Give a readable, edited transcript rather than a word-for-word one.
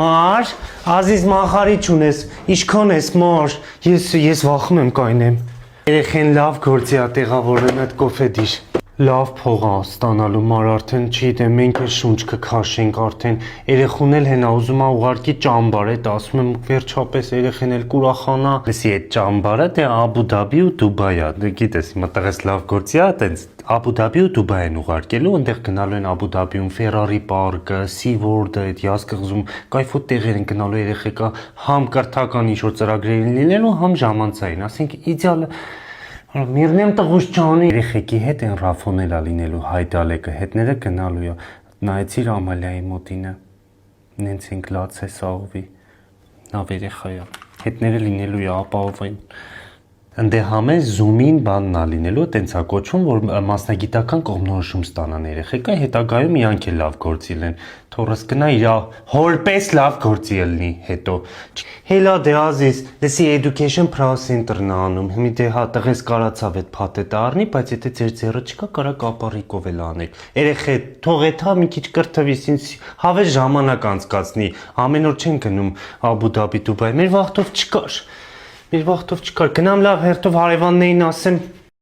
Մար, Ազիզ մախարի չունես, իշքան ես մար, ես վախում եմ կայնեմ։ Երեխեն լավ գործի ա տեղավորեն այդ կոֆեդիր։ Լավ փող ա ստանալու մար արդեն չի դեմ մենք էլ շունչ կքաշենք արդեն երեխուն էլ հենա ուզում ա ուղարկի ճամբար է ասում եմ վերջապես երեխեն էլ կուրախանա լսի այդ ճամբարը դե Աբու Դաբի ու Դուբայ ա դե գիտես հիմա տղես լավ գործի ա տենց Աբու Դաբի ու Դուբայ են ուղարկելու այնտեղ գնալու են Աբու Դաբիում Ferrari պարկը, SeaWorld-ը, այդ յասկղզում կայֆոտ տեղեր են գնալու երեխեքա համ կրթական ինչ-որ ծրագրեր են լինելու, համ ժամանցային, ասենք իդեալը Միրնեմ տղուս ջանի երեխեքի հետ են Ռաֆոնել ա լինելու Հայդալեկը հետները գնալու ա նայեցիր Ամալիայի մոտինը նենց ենք լաց է սաղվի նավ երեխա ա հետները լինելու ա ապահովեն Ընդ համե զումին բանն ա լինելու տենց ա կոչվում որ մասնագիտական կողմնորոշում ստանան երեխեքա հետագայում իրանք էլ լավ գործի լեն թորս գնա իր հորպես լավ գործի լինի հետո Հելա դե Ազիզ լսի education pro center-ն ա անում հիմի դե հա տղես կարացավ այդ փաթեթը առնի բայց եթե ձեր ձեռը չկա կարա կապարիկով էլ անել երեխե թող էթա մի քիչ կրթվիս ինձ հավես ժամանակ անցկացնի ամեն օր չեն գնում Աբու Դաբի Դուբայ մեր վաղտով չկար Մեր վաղտով չկար, գնամ լավ հերթով հարևաններին ասեմ